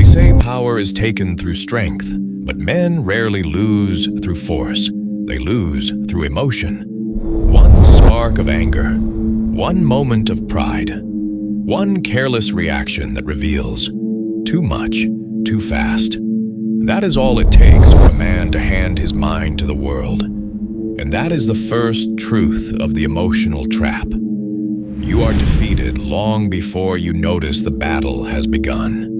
say power is taken through strength, but men rarely lose through force. They lose through emotion. One spark of anger, one moment of pride, one careless reaction that reveals too much, too fast. That is all it takes for a man to hand his mind to the world. And that is the first truth of the emotional trap. You are defeated long before you notice the battle has begun.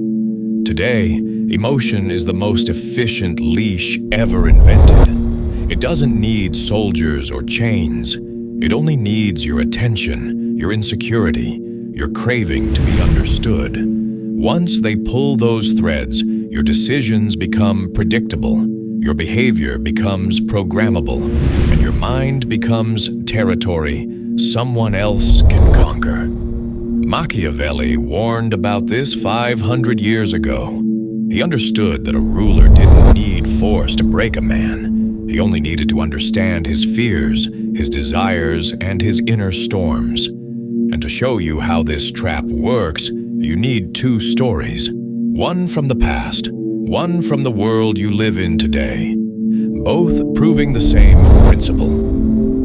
Today, emotion is the most efficient leash ever invented. It doesn't need soldiers or chains. It only needs your attention, your insecurity, your craving to be understood. Once they pull those threads, your decisions become predictable, your behavior becomes programmable, and your mind becomes territory someone else can conquer. Machiavelli warned about this 500 years ago. He understood that a ruler didn't need force to break a man. He only needed to understand his fears, his desires, and his inner storms. And to show you how this trap works, you need two stories. One from the past, one from the world you live in today. Both proving the same principle.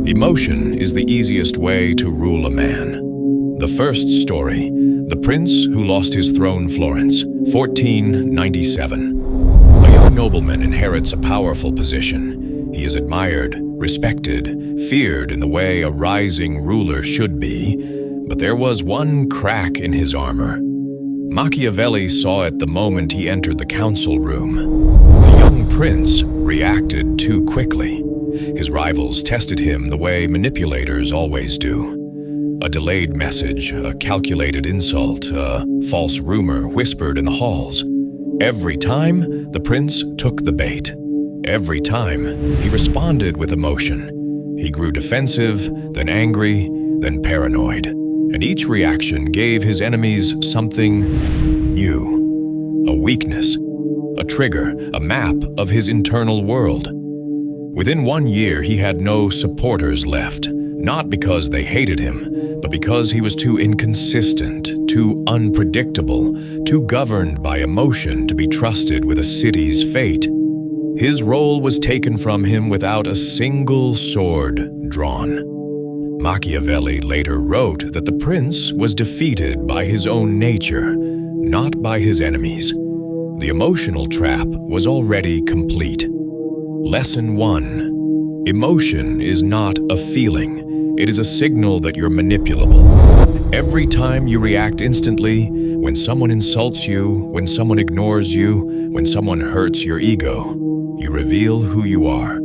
Emotion is the easiest way to rule a man. The first story, the prince who lost his throne, Florence, 1497. A young nobleman inherits a powerful position. He is admired, respected, feared in the way a rising ruler should be, but there was one crack in his armor. Machiavelli saw it the moment he entered the council room. The young prince reacted too quickly. His rivals tested him the way manipulators always do. A delayed message, a calculated insult, a false rumor whispered in the halls. Every time, the prince took the bait. Every time, he responded with emotion. He grew defensive, then angry, then paranoid. And each reaction gave his enemies something new. A weakness, a trigger, a map of his internal world. Within 1 year, he had no supporters left, not because they hated him, but because he was too inconsistent, too unpredictable, too governed by emotion to be trusted with a city's fate. His role was taken from him without a single sword drawn. Machiavelli later wrote that the prince was defeated by his own nature, not by his enemies. The emotional trap was already complete. Lesson 1. Emotion is not a feeling. It is a signal that you're manipulable. Every time you react instantly, when someone insults you, when someone ignores you, when someone hurts your ego, you reveal who you are.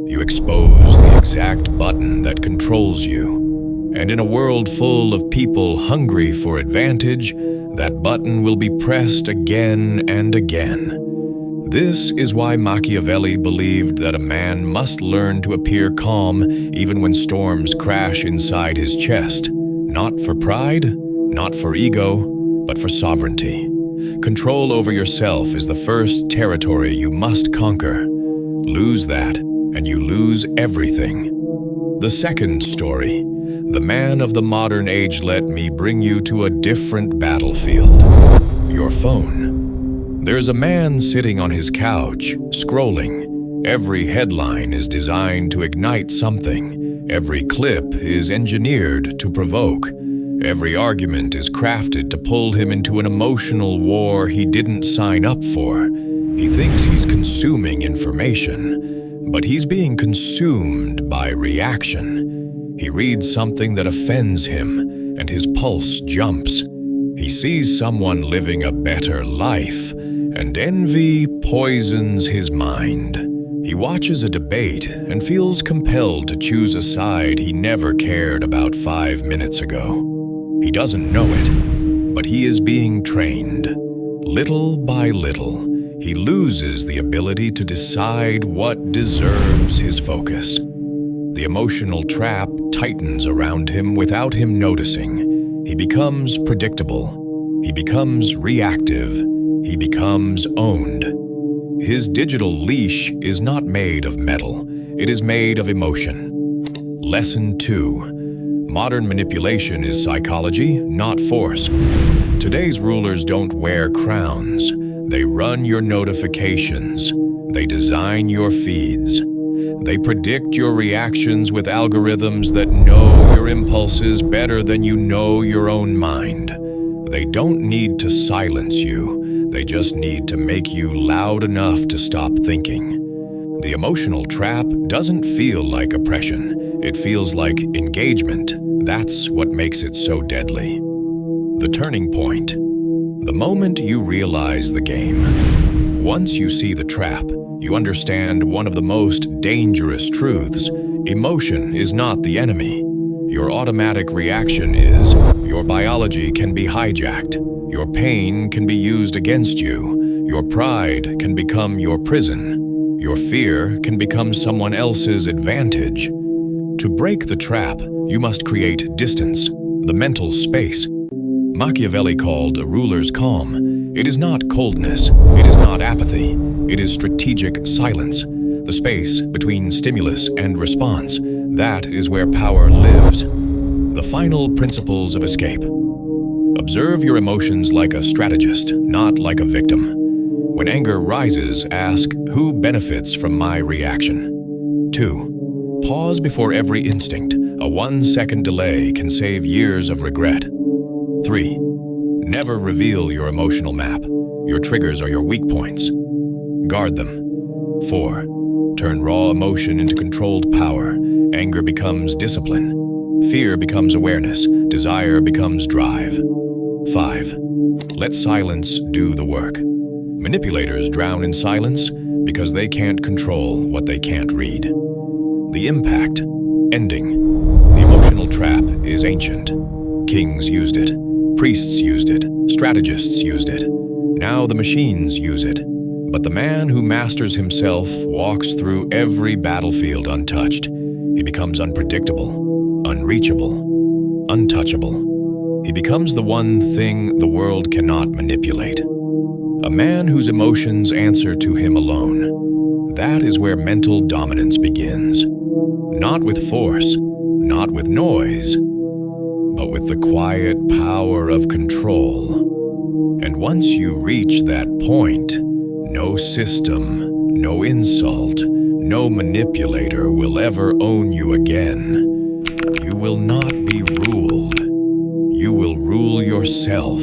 You expose the exact button that controls you. And in a world full of people hungry for advantage, that button will be pressed again and again. This is why Machiavelli believed that a man must learn to appear calm even when storms crash inside his chest, not for pride, not for ego, but for sovereignty. Control over yourself is the first territory you must conquer. Lose that, and you lose everything. The second story, the man of the modern age. Let me bring you to a different battlefield. Your phone. There's a man sitting on his couch, scrolling. Every headline is designed to ignite something. Every clip is engineered to provoke. Every argument is crafted to pull him into an emotional war he didn't sign up for. He thinks he's consuming information, but he's being consumed by reaction. He reads something that offends him, and his pulse jumps. He sees someone living a better life, and envy poisons his mind. He watches a debate and feels compelled to choose a side he never cared about 5 minutes ago. He doesn't know it, but he is being trained. Little by little, he loses the ability to decide what deserves his focus. The emotional trap tightens around him without him noticing. He becomes predictable. He becomes reactive. He becomes owned. His digital leash is not made of metal. It is made of emotion. Lesson 2. Modern manipulation is psychology, not force. Today's rulers don't wear crowns. They run your notifications. They design your feeds. They predict your reactions with algorithms that know your impulses better than you know your own mind. They don't need to silence you. They just need to make you loud enough to stop thinking. The emotional trap doesn't feel like oppression. It feels like engagement. That's what makes it so deadly. The turning point. The moment you realize the game. Once you see the trap, you understand one of the most dangerous truths. Emotion is not the enemy. Your automatic reaction is. Your biology can be hijacked. Your pain can be used against you. Your pride can become your prison. Your fear can become someone else's advantage. To break the trap, you must create distance, the mental space. Machiavelli called a ruler's calm. It is not coldness. It is not apathy. It is strategic silence. The space between stimulus and response. That is where power lives. The final principles of escape. Observe your emotions like a strategist, not like a victim. When anger rises, ask, who benefits from my reaction? 2. Pause before every instinct. A 1-second delay can save years of regret. 3. Never reveal your emotional map. Your triggers are your weak points. Guard them. 4. Turn raw emotion into controlled power. Anger becomes discipline. Fear becomes awareness. Desire becomes drive. 5. Let silence do the work. Manipulators drown in silence because they can't control what they can't read. The impact. Ending. The emotional trap is ancient. Kings used it. Priests used it. Strategists used it. Now the machines use it. But the man who masters himself walks through every battlefield untouched. He becomes unpredictable, unreachable, untouchable. He becomes the one thing the world cannot manipulate. A man whose emotions answer to him alone. That is where mental dominance begins. Not with force, not with noise, but with the quiet power of control. And once you reach that point, no system, no insult, no manipulator will ever own you again. You will not be ruled. You will rule yourself.